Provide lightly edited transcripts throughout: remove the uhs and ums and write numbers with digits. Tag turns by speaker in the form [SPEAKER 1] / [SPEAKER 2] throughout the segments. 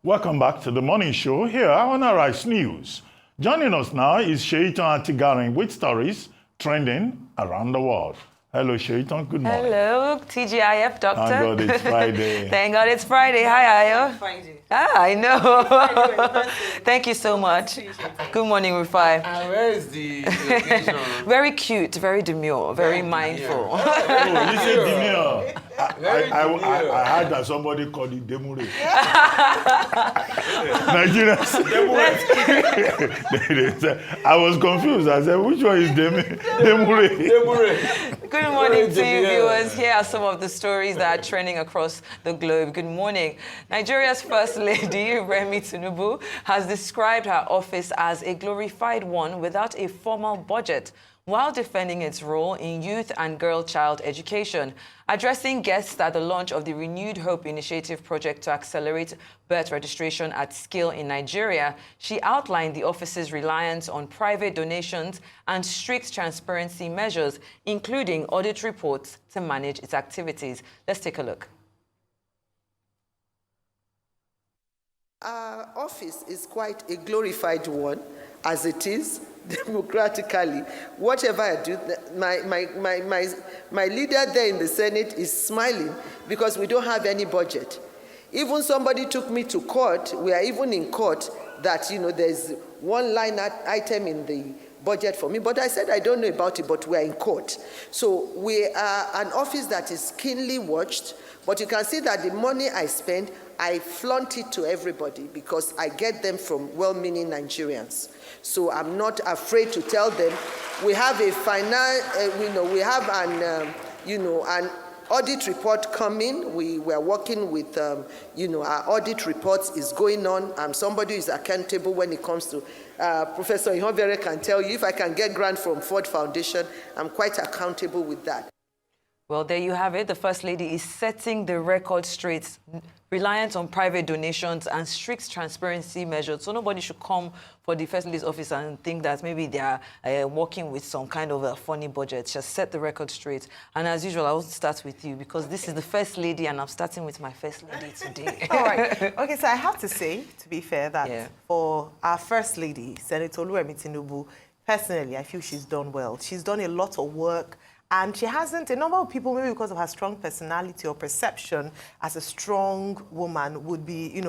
[SPEAKER 1] Welcome back to the morning show here on Arise News. Joining us now is Sheitan Atigarin with stories trending around the world. Hello, Sheitan. Good morning.
[SPEAKER 2] Hello, TGIF doctor.
[SPEAKER 1] Thank God it's Friday.
[SPEAKER 2] Thank God it's Friday. Hi, Ayo.
[SPEAKER 3] Friday.
[SPEAKER 2] I know. Thank you so much. Good morning, Rufai.
[SPEAKER 3] Where is the location?
[SPEAKER 2] Very cute, very demure, very mindful.
[SPEAKER 1] Oh, you said demure. I heard that somebody called it demure. Nigerians. I was confused. I said, which one is demure?
[SPEAKER 2] Good morning to you, viewers. Here are some of the stories that are trending across the globe. Good morning. Nigeria's First Lady, Remi Tinubu, has described her office as a glorified one without a formal budget, while defending its role in youth and girl-child education. Addressing guests at the launch of the Renewed Hope Initiative project to accelerate birth registration at scale in Nigeria, she outlined the office's reliance on private donations and strict transparency measures, including audit reports, to manage its activities. Let's take a look.
[SPEAKER 4] Our office is quite a glorified one, as it is, democratically. Whatever I do, my leader there in the Senate is smiling because we don't have any budget. Even somebody took me to court. We are even in court that, there's one line item in the budget for me, but I said I don't know about it, but we are in court. So we are an office that is keenly watched, but you can see that the money I spend, I flaunt it to everybody because I get them from well-meaning Nigerians. So I'm not afraid to tell them we have a we have an audit report coming. We were working with our audit reports is going on. I'm somebody who is accountable when it comes to Professor Ihonvere can tell you if I can get grant from Ford Foundation, I'm quite accountable with that.
[SPEAKER 2] Well, there you have it. The First Lady is setting the record straight, reliant on private donations and strict transparency measures. So nobody should come for the First Lady's office and think that maybe they are working with some kind of a funny budget. Just set the record straight. And as usual, I want to start with you because this is the First Lady and I'm starting with my First Lady today.
[SPEAKER 5] All right. Okay, so I have to say, to be fair, that for our First Lady, Senator Remi Tinubu, personally, I feel she's done well. She's done a lot of work. And she hasn't, a number of people, maybe because of her strong personality or perception as a strong woman, would be,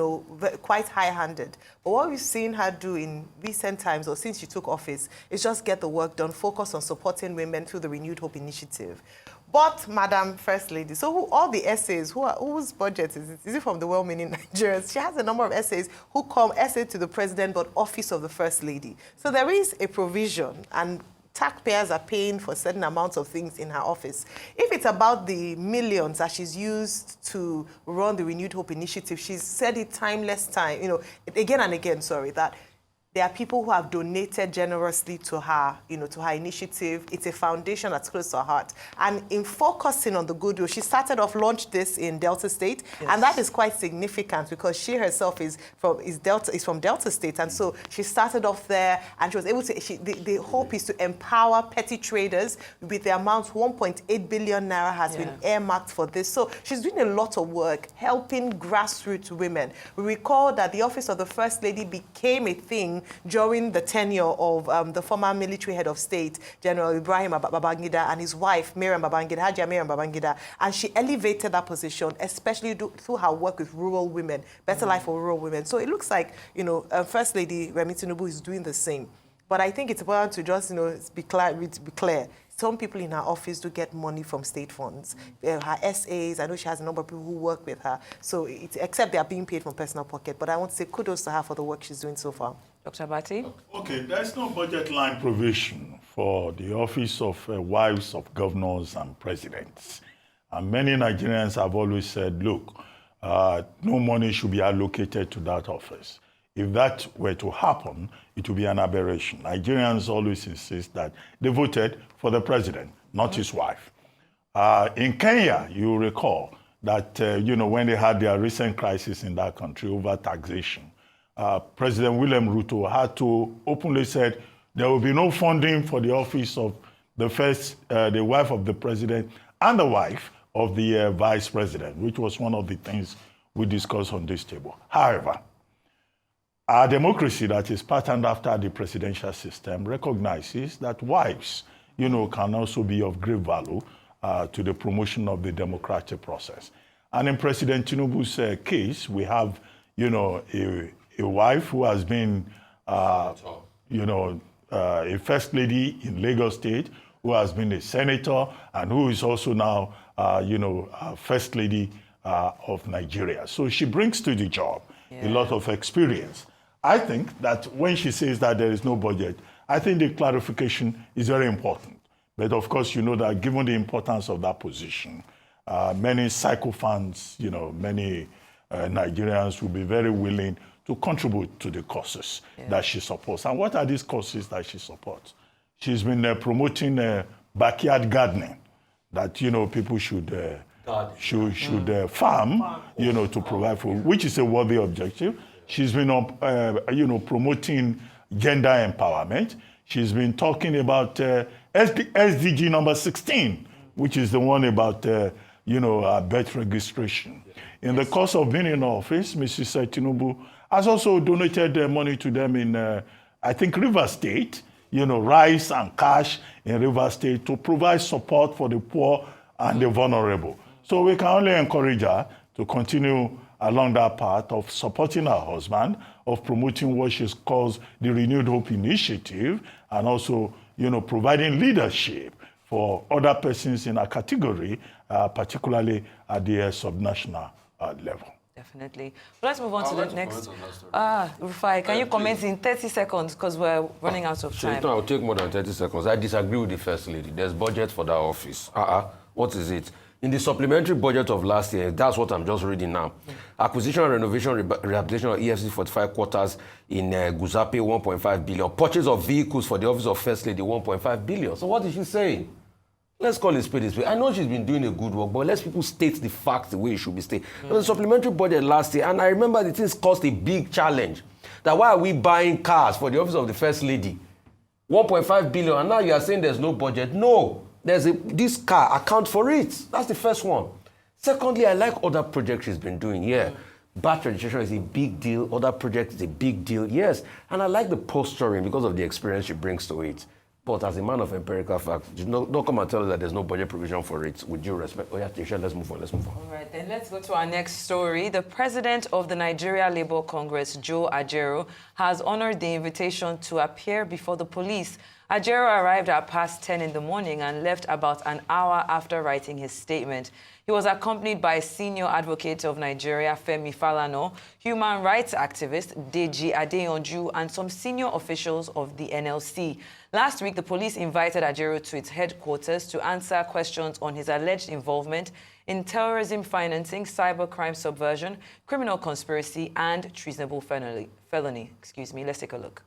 [SPEAKER 5] quite high-handed. But what we've seen her do in recent times, or since she took office, is just get the work done, focus on supporting women through the Renewed Hope Initiative. But, Madam First Lady, so all the essays, whose budget is it? Is it from the well-meaning Nigerians? She has a number of essays who come essay to the President, but Office of the First Lady. So there is a provision, and taxpayers are paying for certain amounts of things in her office. If it's about the millions that she's used to run the Renewed Hope Initiative, she's said it again and again, that there are people who have donated generously to her, to her initiative. It's a foundation that's close to her heart. And in focusing on the goodwill, she launched this in Delta State, and that is quite significant because she herself is from Delta State, and so she started off there, and she was able to. The hope is to empower petty traders with the amount 1.8 billion naira has been earmarked for this. So she's doing a lot of work helping grassroots women. We recall that the Office of the First Lady became a thing during the tenure of the former military head of state, General Ibrahim Babangida, and his wife, Miriam Babangida, Hajia Miriam Babangida, and she elevated that position, especially through her work with rural women, better life for rural women. So it looks like, First Lady Remi Tinubu is doing the same. But I think it's important to just, be clear. Some people in her office do get money from state funds. Her SAs, I know she has a number of people who work with her. So except they are being paid from personal pocket. But I want to say kudos to her for the work she's doing so far.
[SPEAKER 2] Dr. Abati?
[SPEAKER 1] Okay, there's no budget line provision for the office of wives of governors and presidents. And many Nigerians have always said, look, no money should be allocated to that office. If that were to happen, it would be an aberration. Nigerians always insist that they voted for the president, not his wife. In Kenya, you recall that, when they had their recent crisis in that country over taxation, President William Ruto had to openly said there will be no funding for the office of the wife of the president and the wife of the vice president, which was one of the things we discussed on this table. However, Our democracy that is patterned after the presidential system recognizes that wives, can also be of great value to the promotion of the democratic process. And in President Tinubu's case, we have, a wife who has been, a first lady in Lagos State, who has been a senator, and who is also now, first lady of Nigeria. So she brings to the job a lot of experience. I think that when she says that there is no budget, I think the clarification is very important. But of course, you know that given the importance of that position, many sycophants, many Nigerians will be very willing to contribute to the causes that she supports. And what are these causes that she supports? She's been promoting backyard gardening, that, people should farm, to provide food, which is a worthy objective. She's been, promoting gender empowerment. She's been talking about SDG number 16, which is the one about, birth registration. In the course of being in office, Mrs. Tinubu has also donated money to them in, I think, River State, rice and cash in River State to provide support for the poor and the vulnerable. So we can only encourage her to continue along that path of supporting her husband, of promoting what she calls the Renewed Hope Initiative, and also, providing leadership for other persons in her category, particularly at the subnational level.
[SPEAKER 2] Definitely. Well, let's move on to the next. Rufai, can you comment in 30 seconds because we're running out of time?
[SPEAKER 3] I'll take more than 30 seconds. I disagree with the First Lady. There's budget for that office. What is it? In the supplementary budget of last year, that's what I'm just reading now. Acquisition and renovation, rehabilitation of EFC 45 quarters in Guzape, 1.5 billion. Purchase of vehicles for the office of First Lady, 1.5 billion. So what is she saying? Let's call it spade a spade. I know she's been doing a good work, but let's people state the facts the way it should be stated. There was a supplementary budget last year, and I remember the things caused a big challenge. That why are we buying cars for the office of the First Lady? 1.5 billion, and now you are saying there's no budget. No. This car, account for it. That's the first one. Secondly, I like other projects she's been doing. Batch registration is a big deal. Other projects is a big deal. Yes. And I like the posturing because of the experience she brings to it. But as a man of empirical facts, don't come and tell us that there's no budget provision for it. With due respect. Oh yeah, Tisha, let's move on.
[SPEAKER 2] All right, then let's go to our next story. The president of the Nigeria Labour Congress, Joe Ajaero, has honored the invitation to appear before the police. Ajaero arrived at past 10 in the morning and left about an hour after writing his statement. He was accompanied by senior advocate of Nigeria, Femi Falana, human rights activist Deji Adeyanju, and some senior officials of the NLC. Last week, the police invited Ajaero to its headquarters to answer questions on his alleged involvement in terrorism financing, cybercrime subversion, criminal conspiracy, and treasonable felony. Let's take a look.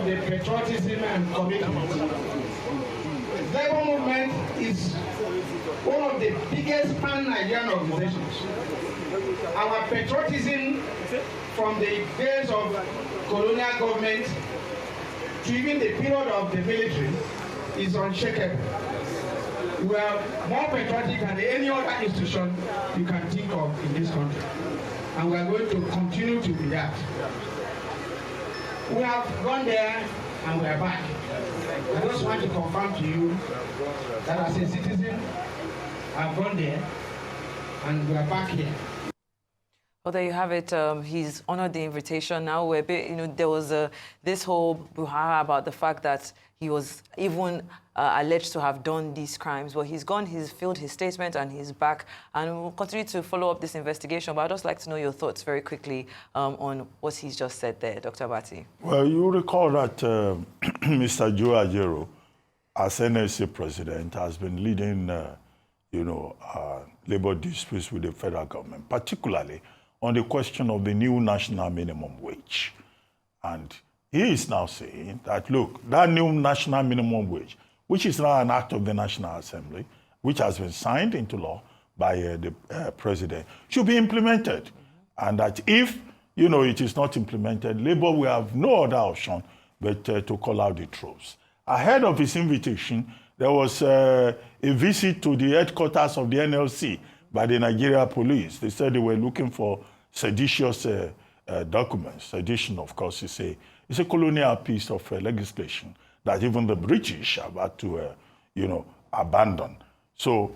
[SPEAKER 6] The patriotism and commitment. The Labour movement is one of the biggest pan-Nigerian organizations. Our patriotism from the days of colonial government to even the period of the military is unshakable. We are more patriotic than any other institution you can think of in this country. And we are going to continue to be that. We have gone there and we are back. I just want to confirm to you that as a citizen, I've gone there and we are back here.
[SPEAKER 2] Well, there you have it. He's honored the invitation. Now, we're a bit, there was this whole brouhaha about the fact that he was even alleged to have done these crimes. Well, he's gone, he's filled his statement, and he's back. And we'll continue to follow up this investigation. But I'd just like to know your thoughts very quickly on what he's just said there, Dr. Abati.
[SPEAKER 1] Well, you recall that Mr. Joe Ajaero, as NLC president, has been leading, labor disputes with the federal government, particularly on the question of the new national minimum wage. And he is now saying that, look, that new national minimum wage, which is now an act of the National Assembly, which has been signed into law by the president, should be implemented. and that if, you know, it is not implemented, Labour will have no other option but to call out the troops. Ahead of his invitation, there was a visit to the headquarters of the NLC by the Nigeria police. They said they were looking for seditious documents. Sedition, of course, is a colonial piece of legislation that even the British have had to, you know, abandon. So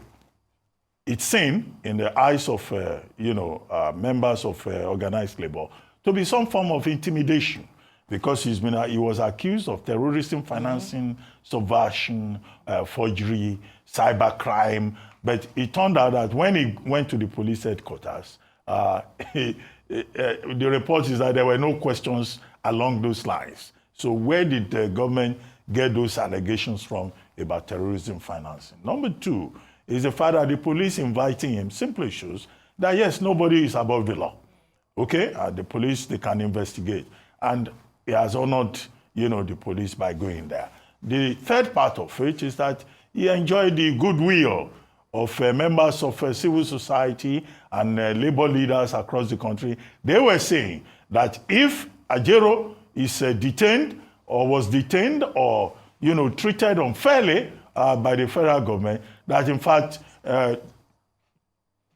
[SPEAKER 1] it's seen in the eyes of, you know, members of organized labor to be some form of intimidation, because he was accused of terrorism financing, subversion, forgery, cybercrime. But it turned out that when he went to the police headquarters, the report is that there were no questions along those lines. So where did the government get those allegations from about terrorism financing? Number two is the fact that the police inviting him simply shows that, yes, nobody is above the law. Okay? The police, they can investigate. And he has honored, you know, the police by going there. The third part of it is that he enjoyed the goodwill of members of civil society and labor leaders across the country. They were saying that if Ajaero is detained or was detained or, you know, treated unfairly by the federal government, that in fact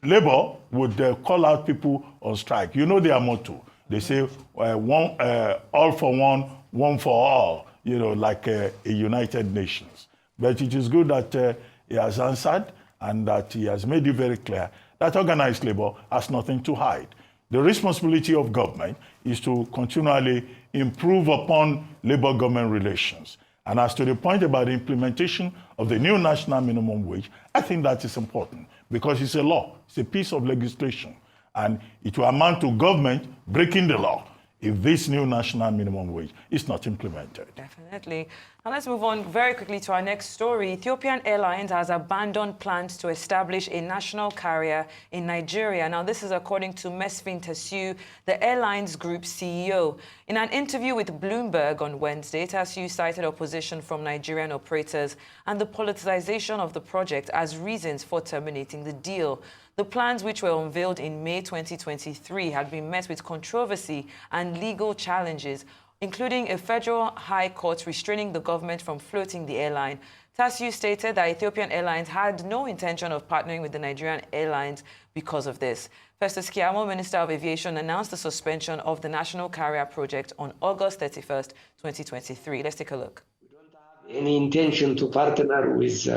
[SPEAKER 1] Labour would call out people on strike. You know their motto. They say all for one for all, you know, like a United Nations. But it is good that he has answered and that he has made it very clear that organized labor has nothing to hide. The responsibility of government is to continually improve upon labor-government relations. And as to the point about the implementation of the new national minimum wage, I think that is important because it's a law, it's a piece of legislation. And it will amount to government breaking the law if this new national minimum wage is not implemented.
[SPEAKER 2] Definitely. Now let's move on very quickly to our next story. Ethiopian Airlines has abandoned plans to establish a national carrier in Nigeria. Now this is according to Mesfin Tasiu, the airline's group CEO. In an interview with Bloomberg on Wednesday, Tasiu cited opposition from Nigerian operators and the politicization of the project as reasons for terminating the deal. The plans, which were unveiled in May 2023, had been met with controversy and legal challenges, including a federal high court restraining the government from floating the airline. Tasiu stated that Ethiopian Airlines had no intention of partnering with the Nigerian airlines because of this. Festus Keyamo, Minister of Aviation, announced the suspension of the national carrier project on August 31st, 2023. Let's take a look.
[SPEAKER 7] We don't have any intention to partner with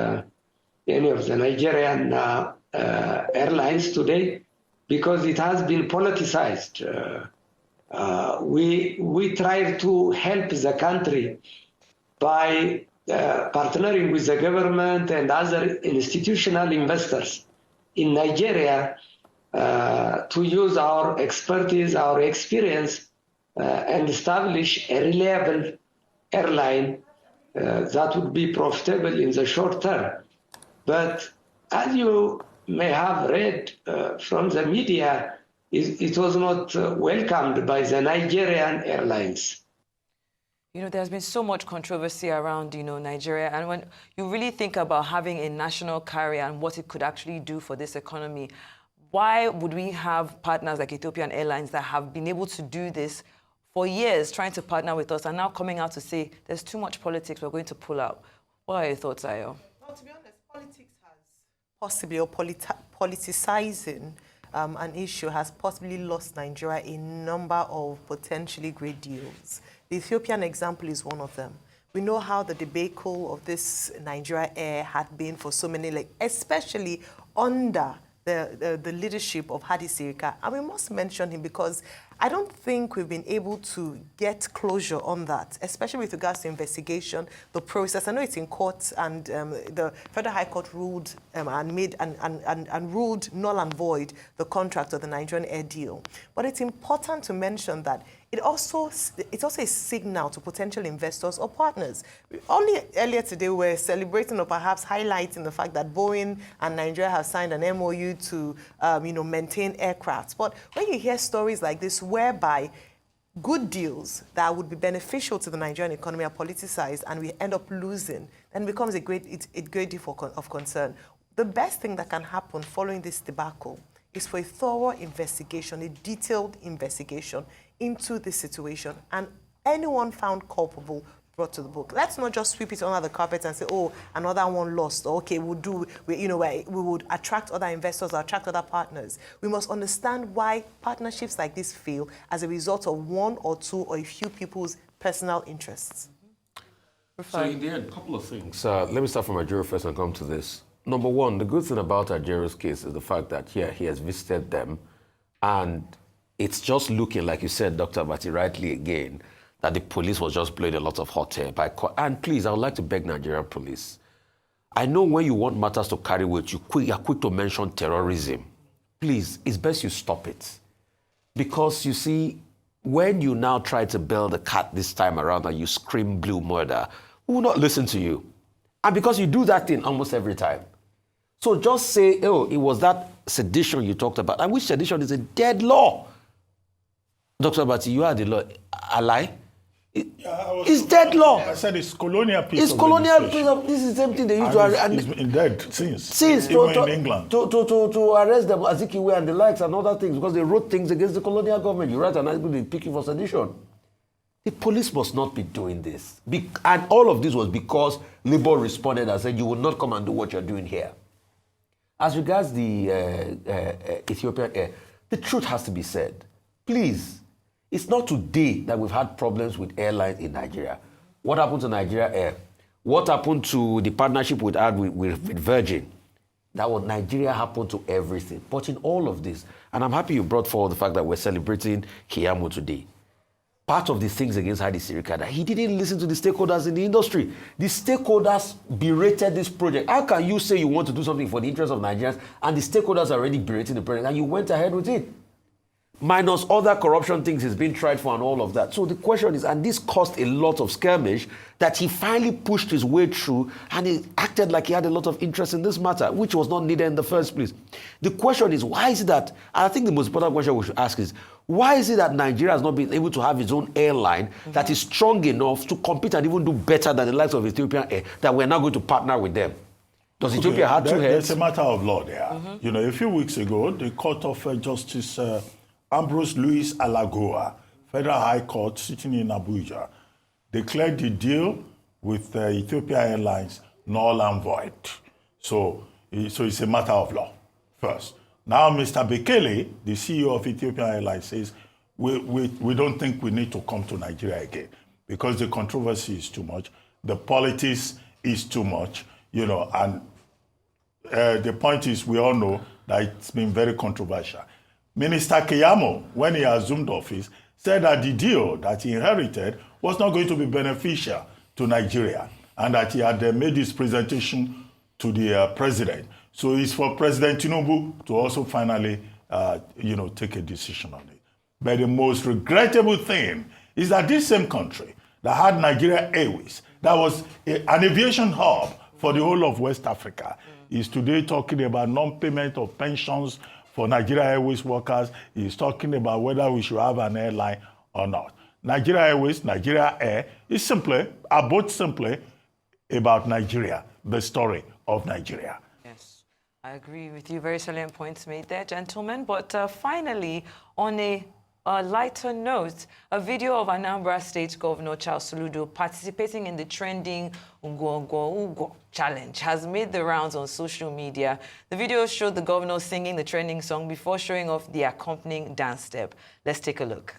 [SPEAKER 7] any of the Nigerian airlines today because it has been politicized. We try to help the country by partnering with the government and other institutional investors in Nigeria to use our expertise, our experience, and establish a reliable airline that would be profitable in the short term. But as you may have read from the media, it was not welcomed by the Nigerian airlines.
[SPEAKER 2] You know, there's been so much controversy around, you know, Nigeria. And when you really think about having a national carrier and what it could actually do for this economy, why would we have partners like Ethiopian Airlines that have been able to do this for years, trying to partner with us, and now coming out to say there's too much politics, we're going to pull out? What are your thoughts, Ayo?
[SPEAKER 5] Well, to be honest, politics has possibly, or politicizing an issue has possibly lost Nigeria a number of potentially great deals. The Ethiopian example is one of them. We know how the debacle of this Nigeria Air had been for so many, like, especially under the leadership of Hadi Sirika. And we must mention him because I don't think we've been able to get closure on that, especially with regards to investigation, the process. I know it's in court, and the Federal High Court ruled and ruled null and void the contract of the Nigerian Air deal. But it's important to mention that it's also a signal to potential investors or partners. Only earlier today, we were celebrating or perhaps highlighting the fact that Boeing and Nigeria have signed an MOU to maintain aircraft. But when you hear stories like this, whereby good deals that would be beneficial to the Nigerian economy are politicized and we end up losing, then it becomes a great deal of concern. The best thing that can happen following this debacle is for a thorough investigation, a detailed investigation into the situation, and anyone found culpable brought to the book. Let's not just sweep it under the carpet and say, oh, another one lost. Or, okay, we would attract other investors or attract other partners. We must understand why partnerships like this fail as a result of one or two or a few people's personal interests.
[SPEAKER 3] So in the end, a couple of things. Let me start from Ajaero first and come to this. Number one, the good thing about Ajaero's case is the fact that he has visited them, and it's just looking, like you said, Dr. Abati, rightly again, that the police was just blowing a lot of hot air. And please, I would like to beg Nigerian police. I know when you want matters to carry weight, you're quick to mention terrorism. Please, it's best you stop it. Because you see, when you now try to bail the cat this time around and you scream blue murder, we will not listen to you. And because you do that thing almost every time. So just say, oh, it was that sedition you talked about. And which sedition is a dead law? Dr. Abati, you are the law. A lie? It's dead law.
[SPEAKER 1] I said it's colonial piece
[SPEAKER 3] It's
[SPEAKER 1] of
[SPEAKER 3] colonial
[SPEAKER 1] legislation.
[SPEAKER 3] piece of, this is the same thing they used to
[SPEAKER 1] And
[SPEAKER 3] arrest.
[SPEAKER 1] it's been dead since
[SPEAKER 3] Even
[SPEAKER 1] in England.
[SPEAKER 3] To arrest them, Azikiwe and the likes and other things, because they wrote things against the colonial government. You write an article, they pick you for sedition. The police must not be doing this. And all of this was because Labour responded and said, you will not come and do what you're doing here. As regards the Ethiopian Air, the truth has to be said. Please, it's not today that we've had problems with airlines in Nigeria. What happened to Nigeria Air? What happened to the partnership we had with Virgin? That was Nigeria happened to everything. But in all of this, and I'm happy you brought forward the fact that we're celebrating Keyamo today. Part of the things against Hadi Sirika, that he didn't listen to the stakeholders in the industry. The stakeholders berated this project. How can you say you want to do something for the interest of Nigerians and the stakeholders are already berating the project and you went ahead with it? Minus other corruption things he's been tried for and all of that. So the question is, and this caused a lot of skirmish, that he finally pushed his way through and he acted like he had a lot of interest in this matter, which was not needed in the first place. The question is, why is it that, and I think the most important question we should ask is, why is it that Nigeria has not been able to have its own airline that is strong enough to compete and even do better than the likes of Ethiopian Air, that we're now going to partner with them? Does Ethiopia have two heads?
[SPEAKER 1] There's a matter of law there. You know, a few weeks ago, the Court of Justice Ambrose Louis Alagoa, Federal High Court sitting in Abuja, declared the deal with Ethiopian Airlines null and void. So it's a matter of law, first. Now, Mr. Bekele, the CEO of Ethiopian Airlines, says, we don't think we need to come to Nigeria again because the controversy is too much, the politics is too much, you know, and the point is we all know that it's been very controversial. Minister Keyamo, when he assumed office, said that the deal that he inherited was not going to be beneficial to Nigeria and that he had made his presentation to the president. So it's for President Tinubu to also finally, take a decision on it. But the most regrettable thing is that this same country that had Nigeria Airways, that was an aviation hub for the whole of West Africa, is today talking about non-payment of pensions for Nigeria Airways workers. Is talking about whether we should have an airline or not. Nigeria Airways, Nigeria Air are both simply about Nigeria, the story of Nigeria.
[SPEAKER 2] Yes, I agree with you. Very salient points made there, gentlemen. But finally, on a lighter note, a video of Anambra State Governor Charles Soludo participating in the trending Ugwo challenge has made the rounds on social media. The video showed the governor singing the trending song before showing off the accompanying dance step. Let's take a look.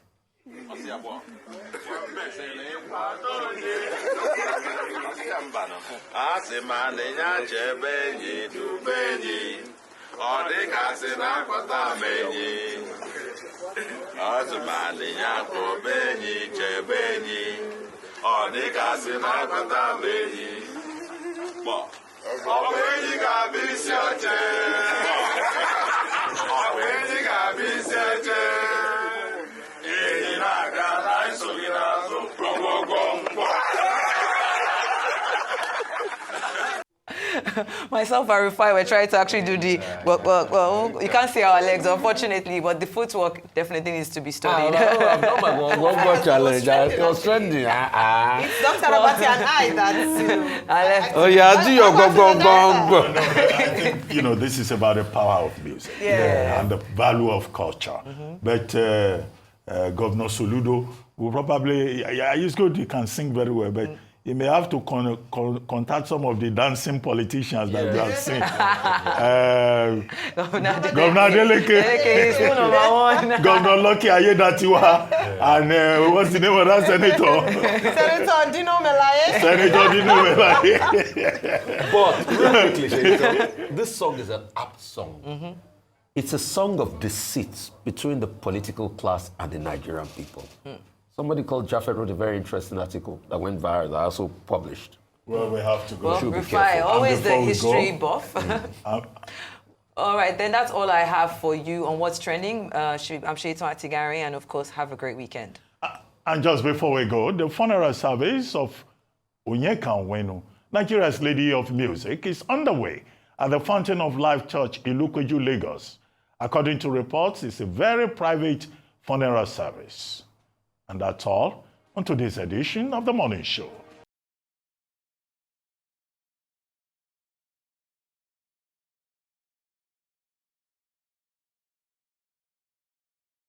[SPEAKER 2] Myself and Rufai were trying to actually do the, well, you can't see our legs, unfortunately, but the footwork definitely needs to be studied.
[SPEAKER 3] I've done my one challenge. It was trending.
[SPEAKER 5] It's Dr. Rabati and I that,
[SPEAKER 2] I left.
[SPEAKER 3] Oh, yeah, do your go.
[SPEAKER 1] I think, this is about the power of music and the value of culture. But Governor Soludo will probably, he's good, he can sing very well, but he may have to contact some of the dancing politicians that we have seen. Governor Adeleke
[SPEAKER 2] is one of our own.
[SPEAKER 1] Governor Lucky Ayedatiwa, and what's the name of that senator?
[SPEAKER 5] Senator Dino Melaye.
[SPEAKER 1] Senator Dino Melaye.
[SPEAKER 3] But, real quickly, Senator, this song is an apt song. It's a song of deceit between the political class and the Nigerian people. Somebody called Jafet wrote a very interesting article that went viral that I also published.
[SPEAKER 1] Well, we have to go.
[SPEAKER 2] Well, Rufai, always the history buff. All right, then that's all I have for you on what's trending. I'm Shaitan Atigari, and of course, have a great weekend.
[SPEAKER 1] And just before we go, the funeral service of Onyeka Onwenu, Nigeria's Lady of Music, is underway at the Fountain of Life Church in Ilupeju, Lagos. According to reports, it's a very private funeral service. And that's all on today's edition of The Morning Show.